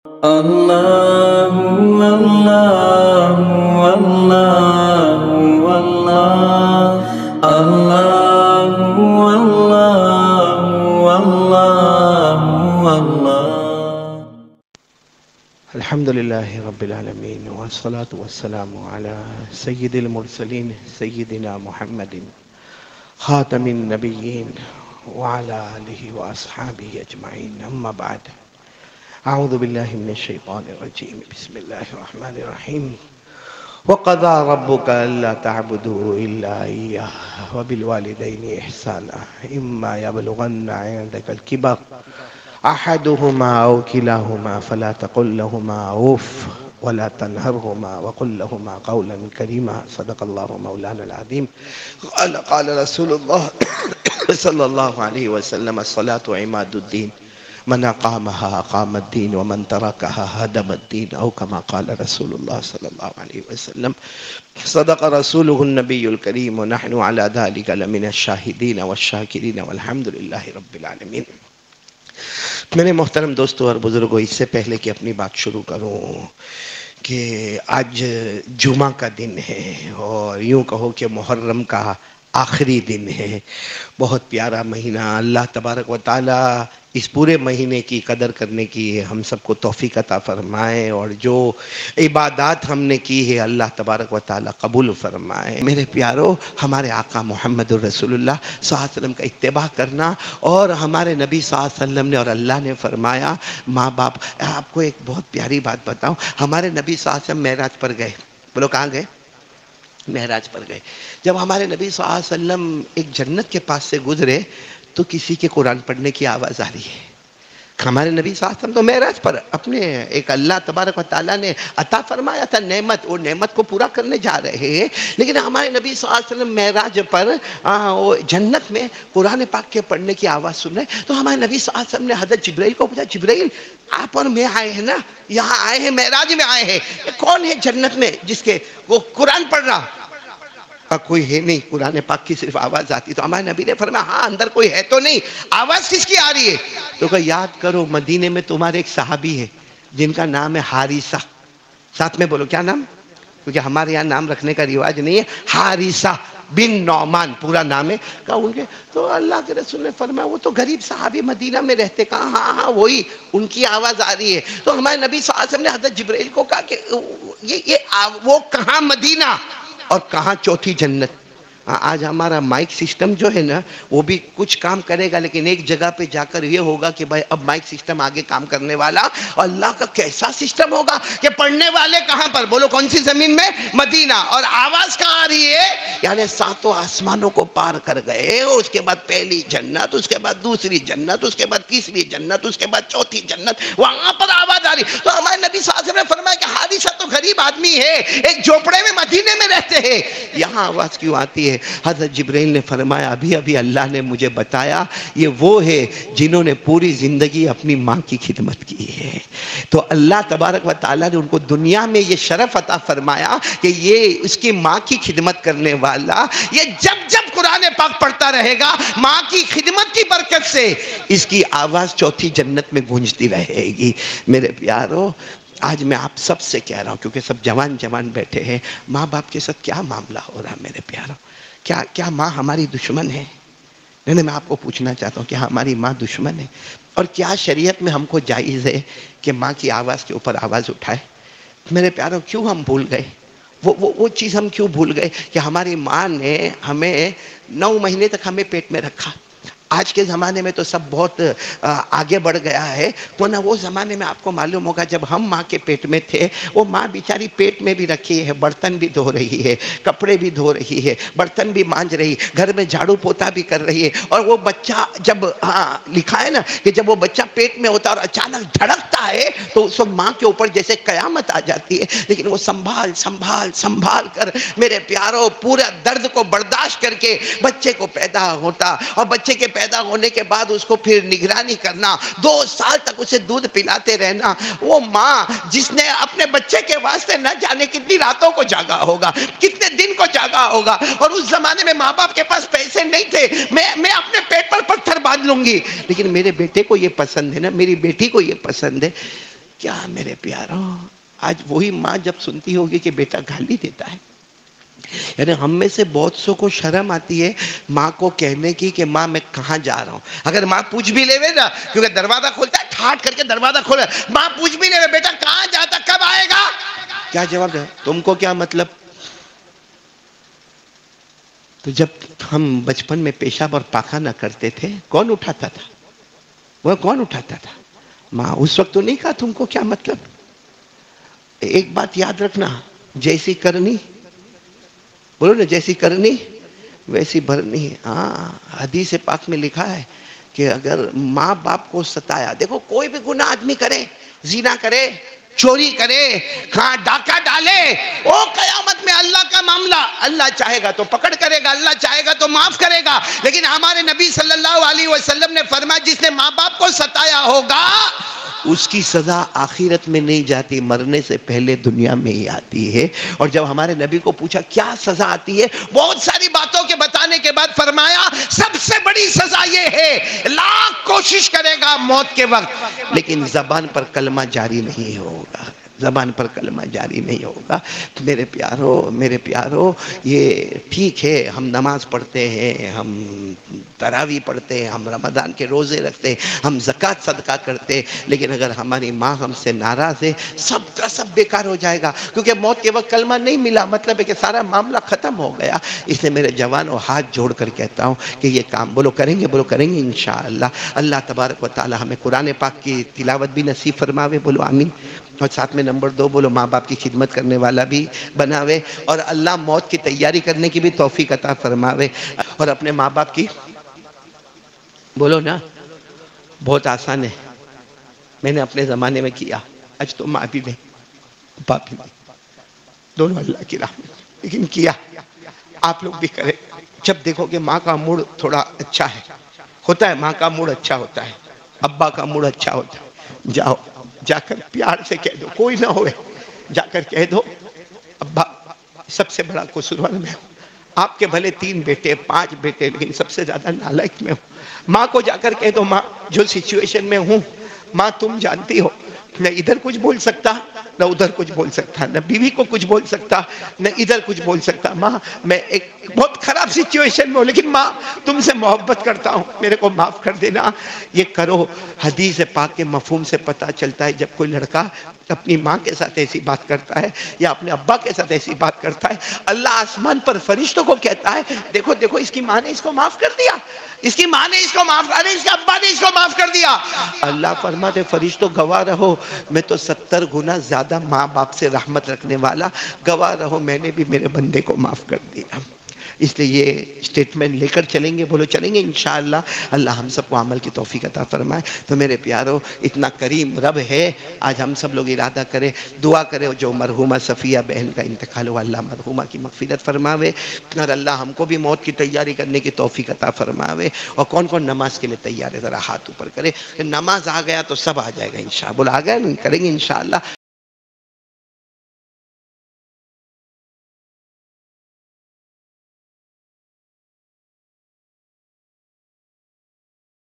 اللہ اللہ اللہ اللہ اللہ اللہ اللہ۔ الحمدللہ رب العالمین والصلاة والسلام علی سید المرسلین سیدنا محمد خاتم النبیین وعلی آلہ واصحابہ اجمعین، اما بعد۔ اعوذ باللہ من الشیطان الرجیم، بسم اللہ الرحمن الرحیم۔ وَقَضَى رَبُّكَ أَلَّا تَعْبُدُوا إِلَّا إِيَّاهُ وَبِالْوَالِدَيْنِ إِحْسَانًا إِمَّا يَبْلُغَنَّ عِندَكَ الْكِبَرَ أَحَدُهُمَا أَوْ كِلَاهُمَا فَلَا تَقُل لَّهُمَا أُفٍّ وَلَا تَنْهَرْهُمَا وَقُل لَّهُمَا قَوْلًا كَرِيمًا، صدق الله مولانا العظيم۔ قال رسول الله صلى الله عليه وسلم: الصلاة عماد الدين، من اقامها اقام الدین ومن ترکها هدم الدین، او کما قال رسول اللہ صلی اللہ علیہ وسلم۔ صدق رسولہ النبی الکریم، ونحن علی ذلک لمن الشاہدین والشاکرین والحمد للہ رب العالمین۔ میرے محترم دوستو اور بزرگوں، اس سے پہلے کہ اپنی بات شروع کروں کہ آج جمعہ کا دن ہے اور یوں کہو کہ محرم کا آخری دن ہے، بہت پیارا مہینہ۔ اللہ تبارک و تعالی اس پورے مہینے کی قدر کرنے کی ہم سب کو توفیق عطا فرمائے، اور جو عبادات ہم نے کی ہے اللہ تبارک و تعالی قبول فرمائے۔ میرے پیارو، ہمارے آقا محمد الرسول اللہ صلی اللہ علیہ وسلم کا اتباع کرنا، اور ہمارے نبی صلی اللہ علیہ وسلم نے اور اللہ نے فرمایا ماں باپ۔ آپ کو ایک بہت پیاری بات بتاؤں، ہمارے نبی صلی اللہ علیہ وسلم معراج پر گئے۔ بولو کہاں گئے؟ معراج پر گئے۔ جب ہمارے نبی صلی اللہ علیہ وسلم ایک جنت کے پاس سے گزرے تو کسی کے قرآن پڑھنے کی آواز آ رہی ہے۔ ہمارے نبی صلی اللہ علیہ وسلم تو معراج پر اپنے ایک اللہ تبارک و تعالیٰ نے عطا فرمایا تھا نعمت، وہ نعمت کو پورا کرنے جا رہے ہیں، لیکن ہمارے نبی صلی اللہ علیہ وسلم معراج پر جنت میں قرآن پاک کے پڑھنے کی آواز سن رہے، تو ہمارے نبی صلی اللہ علیہ وسلم نے حضرت جبرائیل کو پوچھا، جبرائیل آپ اور میں آئے ہیں نا، یہاں آئے ہیں، معراج میں آئے ہیں، کون ہے جنت میں جس کے وہ قرآن پڑھ رہا؟ کوئی ہے نہیں، قرآن پاک کی صرف آواز آتی۔ تو ہمارے نبی نے فرمایا ہاں اندر کوئی ہے تو نہیں، آواز کس کی آ رہی ہے؟ تو کہ یاد کرو مدینے میں تمہارے ایک صحابی ہے جن کا نام ہے حارثہ۔ ساتھ میں بولو کیا نام؟ کیونکہ ہمارے یہاں نام رکھنے کا رواج نہیں ہے۔ حارثہ بن نعمان پورا نام ہے۔ کہا ان کے، تو اللہ کے رسول نے فرمایا وہ تو غریب صحابی مدینہ میں رہتے۔ کہا ہاں ہاں وہی، ان کی آواز آ رہی ہے۔ تو ہمارے نبی صلی اللہ علیہ وسلم نے حضرت جبرائیل کو کہا کہ وہ کہاں مدینہ اور کہاں چوتھی جنت؟ آج ہمارا مائک سسٹم جو ہے نا وہ بھی کچھ کام کرے گا، لیکن ایک جگہ پہ جا کر یہ ہوگا کہ بھائی اب مائک سسٹم آگے کام کرنے والا، اور اللہ کا کیسا سسٹم ہوگا کہ پڑھنے والے کہاں پر؟ بولو کون سی زمین میں؟ مدینہ۔ اور آواز کہاں آ رہی ہے؟ یعنی ساتوں آسمانوں کو پار کر گئے، اس کے بعد پہلی جنت، اس کے بعد دوسری جنت، اس کے بعد تیسری جنت، اس کے بعد چوتھی جنت، وہاں پر آواز آ رہی۔ تو ہمارے نبی صلی اللہ علیہ وسلم نے فرمایا کہ حارثہ تو غریب آدمی ہے، ایک جھوپڑے میں مدینے میں رہتے ہیں، یہاں آواز کیوں آتی ہے؟ حضرت جبرائیل نے فرمایا ابھی ابھی اللہ نے مجھے بتایا یہ وہ ہے جنہوں نے پوری زندگی اپنی ماں کی خدمت کی ہے۔ تو اللہ تبارک و تعالیٰ نے ان کو دنیا میں یہ شرف عطا فرمایا کہ یہ اس کی ماں کی خدمت کرنے والا، یہ جب جب قرآن پاک پڑھتا رہے گا ماں کی خدمت کی برکت سے اس کی آواز چوتھی جنت میں گونجتی رہے گی۔ میرے پیارو، آج میں آپ سب سے کہہ رہا ہوں کیونکہ سب جوان بیٹھے ہیں، ماں باپ کے ساتھ کیا معاملہ ہو رہا ہے میرے پیارو؟ کیا ماں ہماری دشمن ہے؟ نہیں، میں آپ کو پوچھنا چاہتا ہوں کہ ہماری ماں دشمن ہے؟ اور کیا شریعت میں ہم کو جائز ہے کہ ماں کی آواز کے اوپر آواز اٹھائے؟ میرے پیارو، کیوں ہم بھول گئے وہ چیز؟ ہم کیوں بھول گئے کہ ہماری ماں نے ہمیں 9 مہینے تک ہمیں پیٹ میں رکھا؟ آج کے زمانے میں تو سب بہت آگے بڑھ گیا ہے، ورنہ وہ زمانے میں آپ کو معلوم ہوگا جب ہم ماں کے پیٹ میں تھے، وہ ماں بیچاری پیٹ میں بھی رکھی ہے، برتن بھی دھو رہی ہے، کپڑے بھی دھو رہی ہے، برتن بھی مانج رہی، گھر میں جھاڑو پوتا بھی کر رہی ہے۔ اور وہ بچہ جب لکھا ہے نا کہ جب وہ بچہ پیٹ میں ہوتا اور اچانک دھڑکتا ہے تو اس وقت ماں کے اوپر جیسے قیامت آ جاتی ہے، لیکن وہ سنبھال کر میرے پیاروں پورا درد کو برداشت کر کے بچے کو پیدا ہوتا، اور بچے کے پیدا ہونے کے بعد اس کو پھر نگرانی کرنا، 2 سال تک اسے دودھ پلاتے رہنا۔ وہ ماں جس نے اپنے بچے کے واسطے نہ جانے کتنی راتوں کو جاگا ہوگا، کتنے دن کو جاگا ہوگا، اور اس زمانے میں ماں باپ کے پاس پیسے نہیں تھے، میں اپنے پیٹ پر پتھر باندھ لوں گی، لیکن میرے بیٹے کو یہ پسند ہے نا، میری بیٹی کو یہ پسند ہے، کیا میرے پیاروں، آج وہی ماں جب سنتی ہوگی کہ بیٹا گالی دیتا ہے، یعنی ہم میں سے بہت سو کو شرم آتی ہے ماں کو کہنے کی کہ ماں میں کہاں جا رہا ہوں. اگر ماں پوچھ بھی لے نا، کیونکہ دروازہ کھولتا ہے ٹھاٹ کر کے دروازہ کھولا، ماں پوچھ بھی لے بیٹا کہاں جاتا، کب آئے گا، کیا جواب دے؟ تم کو کیا مطلب؟ تو جب ہم بچپن میں پیشاب اور پاخانہ کرتے تھے کون اٹھاتا تھا؟ وہ کون اٹھاتا تھا؟ ماں. اس وقت تو نہیں کہا تم کو کیا مطلب. ایک بات یاد رکھنا، جیسی کرنی، بولو نا، جیسی کرنی ویسی بھرنی. ہاں، حدیث پاک میں لکھا ہے کہ اگر ماں باپ کو ستایا، دیکھو کوئی بھی گناہ آدمی کرے، زنا کرے، چوری کرے، کہاں ڈاکہ ڈالے، او قیامت میں اللہ کا معاملہ، اللہ چاہے گا تو پکڑ کرے گا، اللہ چاہے گا تو معاف کرے گا. لیکن ہمارے نبی صلی اللہ علیہ وسلم نے فرمایا جس نے ماں باپ کو ستایا ہوگا اس کی سزا آخرت میں نہیں جاتی، مرنے سے پہلے دنیا میں ہی آتی ہے. اور جب ہمارے نبی کو پوچھا کیا سزا آتی ہے، بہت ساری باتوں کے بتانے کے بعد فرمایا سب سے بڑی سزا یہ ہے، لاکھ کوشش کرے گا موت کے وقت لیکن زبان پر کلمہ جاری نہیں ہوگا، زبان پر کلمہ جاری نہیں ہوگا. تو میرے پیارو، یہ ٹھیک ہے ہم نماز پڑھتے ہیں، ہم تراویح پڑھتے ہیں، ہم رمضان کے روزے رکھتے ہیں، ہم زکوٰۃ صدقہ کرتے ہیں، لیکن اگر ہماری ماں ہم سے ناراض ہے سب کا سب بیکار ہو جائے گا، کیونکہ موت کے وقت کلمہ نہیں ملا، مطلب ہے کہ سارا معاملہ ختم ہو گیا. اس لیے میرے جوانوں ہاتھ جوڑ کر کہتا ہوں کہ یہ کام بولو کریں گے انشاءاللہ. اللہ تبارک و تعالی ہمیں قرآن پاک کی تلاوت بھی نصیب فرماوے، بولو آمین. اور ساتھ میں نمبر 2 بولو ماں باپ کی خدمت کرنے والا بھی بناوے، اور اللہ موت کی تیاری کرنے کی بھی توفیق عطا فرماوے. اور اپنے ماں باپ کی بولو نا، بہت آسان ہے، میں نے اپنے زمانے میں کیا، آج تو ماں بھی نہیں باپ بھی نہیں، دونوں اللہ کی راہ میں، لیکن کیا. آپ لوگ بھی کریں. جب دیکھو کہ ماں کا موڈ تھوڑا اچھا ہے، ہوتا ہے ماں کا موڈ اچھا ہوتا ہے، ابا کا موڈ اچھا ہوتا ہے، جاؤ جا کر پیار سے کہہ دو، کوئی نہ ہوئے جا کر کہہ دو ابا سب سے بڑا قصور میں ہوں، آپ کے بھلے 3 بیٹے 5 بیٹے لیکن سب سے زیادہ نالائق میں ہوں. ماں کو جا کر کہہ دو ماں جو سچویشن میں ہوں ماں تم جانتی ہو، نہ ادھر کچھ بول سکتا نہ ادھر کچھ بول سکتا، نہ بیوی کو کچھ بول سکتا نہ ادھر کچھ بول سکتا. ماں میں ایک بہت خراب سچویشن میں ہوں لیکن ماں تم سے محبت کرتا ہوں، میرے کو معاف کر دینا. یہ کرو. حدیث پاک کے مفہوم سے پتہ چلتا ہے جب کوئی لڑکا اپنی ماں کے ساتھ ایسی بات کرتا ہے یا اپنے ابا کے ساتھ ایسی بات کرتا ہے، اللہ آسمان پر فرشتوں کو کہتا ہے دیکھو دیکھو اس کی ماں نے اس کو معاف کر دیا، اس کی ماں نے اس کو معاف کر دیا، اس کے ابا نے اس کو معاف کر دیا. اللہ فرماتے فرشتوں گواہ رہو میں تو 70 گنا زیادہ ماں باپ سے رحمت رکھنے والا، گواہ رہو میں نے بھی میرے بندے کو معاف کر دیا. اس لیے یہ اسٹیٹمنٹ لے کر چلیں گے، بولو چلیں گے انشاءاللہ. اللہ ہم سب کو عمل کی توفیق عطا فرمائے. تو میرے پیارو اتنا کریم رب ہے، آج ہم سب لوگ ارادہ کریں، دعا کریں جو مرحومہ صفیہ بہن کا انتقال ہوا اللہ مرحومہ کی مغفرت فرماوے، اور اللہ ہم کو بھی موت کی تیاری کرنے کی توفیق عطا فرماوے. اور کون کون نماز کے لیے تیار ہے ذرا ہاتھ اوپر کرے، کہ نماز آ گیا تو سب آ جائے گا انشاءاللہ. بولا آ گیا نہیں، کریں گے انشاءاللہ.